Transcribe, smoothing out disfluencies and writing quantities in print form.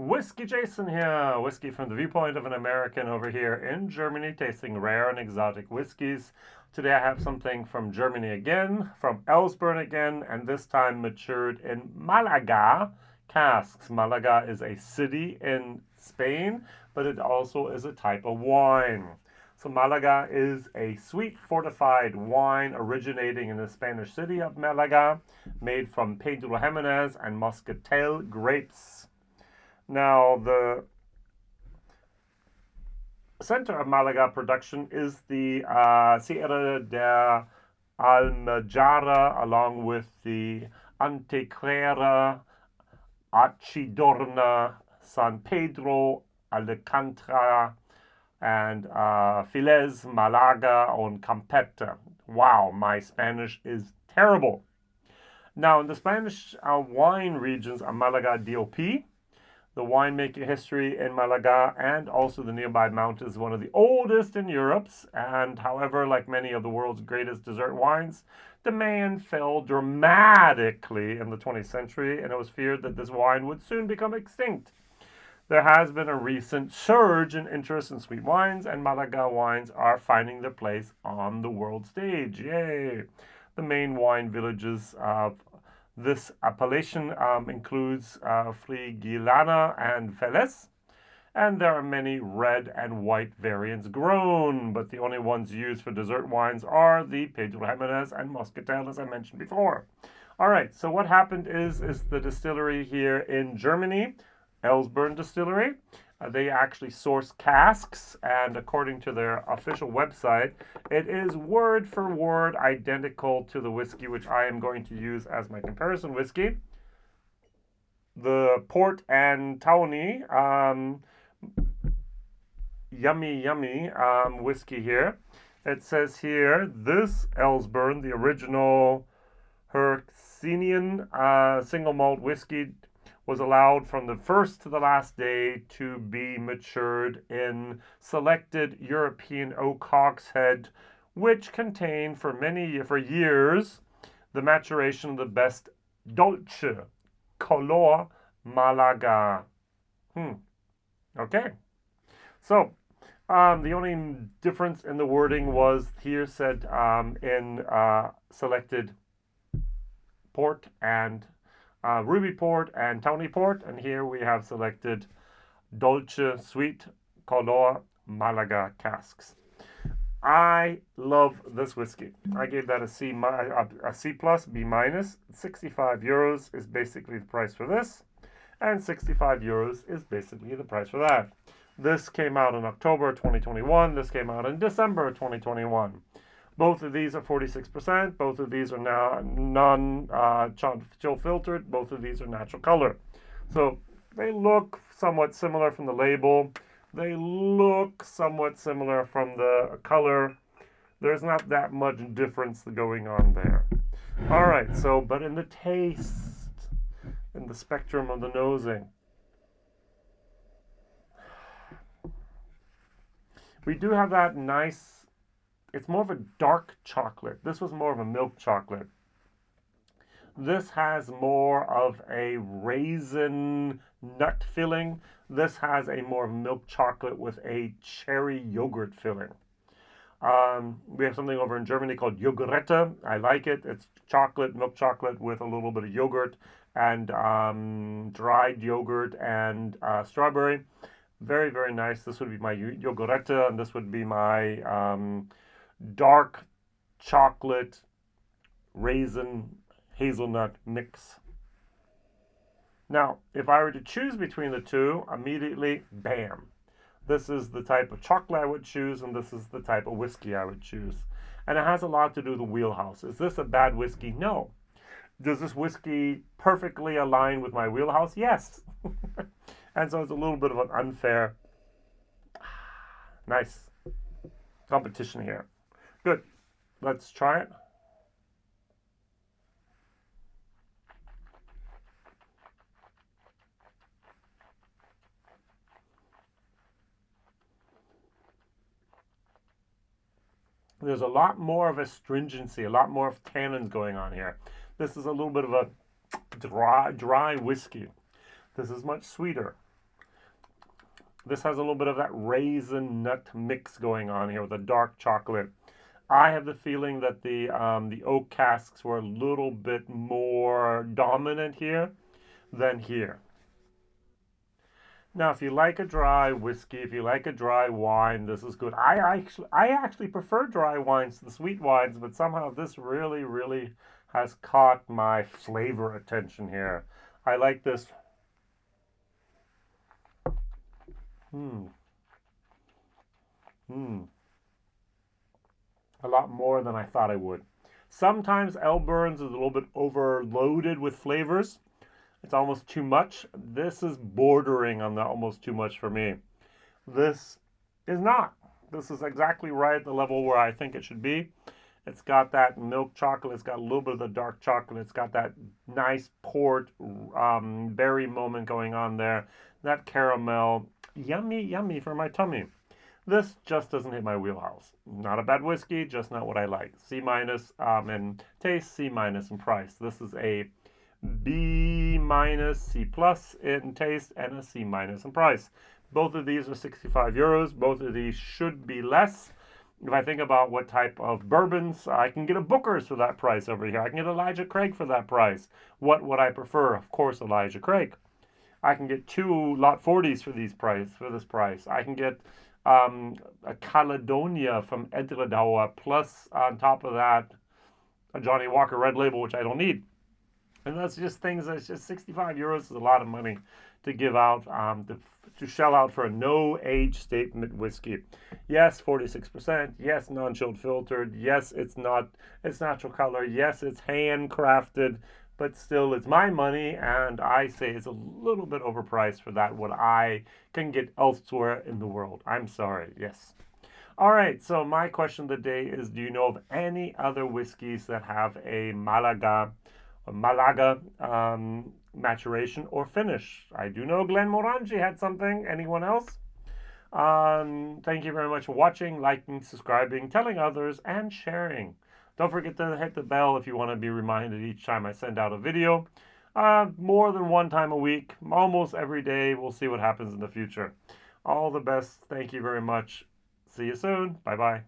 WhiskyJason here, whiskey from the viewpoint of an American over here in Germany, tasting rare and exotic whiskeys. Today I have something from Germany again, from Elsburn again, and this time matured in Malaga casks. Malaga is a city in Spain, but it also is a type of wine. So Malaga is a sweet fortified wine originating in the Spanish city of Malaga, made from Pedro Jimenez and Muscatel grapes. Now, the center of Malaga production is the Sierra de Almejara, along with the Antequera, Archidorna, San Pedro, Alcantara, and Files, Malaga, and Campeta. Wow, my Spanish is terrible. Now, in the Spanish wine regions of Malaga DOP, the winemaking history in Malaga and also the nearby mountains is one of the oldest in Europe. And however, like many of the world's greatest dessert wines, demand fell dramatically in the 20th century, and it was feared that this wine would soon become extinct. There has been a recent surge in interest in sweet wines, and Malaga wines are finding their place on the world stage. Yay! The main wine villages of this appellation includes Frigilana and Feles, and there are many red and white variants grown, but the only ones used for dessert wines are the Pedro Jimenez and Muscatel, as I mentioned before. All right, so what happened is the distillery here in Germany, Elsburn Distillery, they actually source casks, and according to their official website, it is word for word identical to the whiskey which I am going to use as my comparison whiskey. The Port and Tawny, yummy whiskey here. It says here, this Elsburn, the original Hercynian single malt whiskey, was allowed from the first to the last day to be matured in selected European Oak Hogsheads, which contained for years the maturation of the best Dulce Color Malaga. Okay. So, the only difference in the wording was here said in selected port and Ruby Port and Tawny Port, and here we have selected Dulce Sweet Color Malaga casks. I love this whiskey. I gave that a C plus, B minus. 65 euros is basically the price for this, and 65 euros is basically the price for that. This came out in October 2021. This came out in December 2021. Both of these are 46%. Both of these are now non-chill filtered. Both of these are natural color. So they look somewhat similar from the label. They look somewhat similar from the color. There's not that much difference going on there. All right, so, but in the taste, in the spectrum of the nosing, we do have that nice, it's more of a dark chocolate. This was more of a milk chocolate. This has more of a raisin nut filling. This has a more milk chocolate with a cherry yogurt filling. We have something over in Germany called Yogurette. I like it. It's chocolate, milk chocolate with a little bit of yogurt and dried yogurt and strawberry. Very, very nice. This would be my Yogurette, and this would be my dark chocolate raisin hazelnut mix. Now, if I were to choose between the two, immediately, bam. This is the type of chocolate I would choose, and this is the type of whiskey I would choose. And it has a lot to do with the wheelhouse. Is this a bad whiskey? No. Does this whiskey perfectly align with my wheelhouse? Yes. And so it's a little bit of an unfair, nice competition here. Good. Let's try it. There's a lot more of astringency, a lot more of tannins going on here. This is a little bit of a dry whiskey. This is much sweeter. This has a little bit of that raisin nut mix going on here with a dark chocolate. I have the feeling that the oak casks were a little bit more dominant here than here. Now, if you like a dry whiskey, if you like a dry wine, this is good. I actually prefer dry wines to the sweet wines, but somehow this really, really has caught my flavor attention here. I like this. Hmm. Hmm. A lot more than I thought I would. Sometimes Elburns is a little bit overloaded with flavors. It's almost too much. This is bordering on the almost too much for me. This is not. This is exactly right at the level where I think it should be. It's got that milk chocolate. It's got a little bit of the dark chocolate. It's got that nice port berry moment going on there. That caramel. Yummy, yummy for my tummy. This just doesn't hit my wheelhouse. Not a bad whiskey, just not what I like. C minus in taste, C minus in price. This is a B minus, C plus in taste, and a C minus in price. Both of these are 65 euros. Both of these should be less. If I think about what type of bourbons, I can get a Booker's for that price over here. I can get Elijah Craig for that price. What would I prefer? Of course, Elijah Craig. I can get two lot 40s for this price. I can get a Caledonia from Edredauer, plus on top of that, a Johnny Walker Red Label, which I don't need. And that's just things that's just 65 euros is a lot of money to give out, to shell out for a no age statement whiskey. Yes, 46%. Yes, non-chilled filtered. Yes, it's natural color. Yes, it's handcrafted, but still it's my money, and I say it's a little bit overpriced for that, what I can get elsewhere in the world. I'm sorry. Yes. All right, so my question of the day is, do you know of any other whiskeys that have a Malaga maturation or finish? I do know Glenmorangie had something. Anyone else? Thank you very much for watching, liking, subscribing, telling others, and sharing. Don't forget to hit the bell if you want to be reminded each time I send out a video. More than one time a week, almost every day. We'll see what happens in the future. All the best. Thank you very much. See you soon. Bye-bye.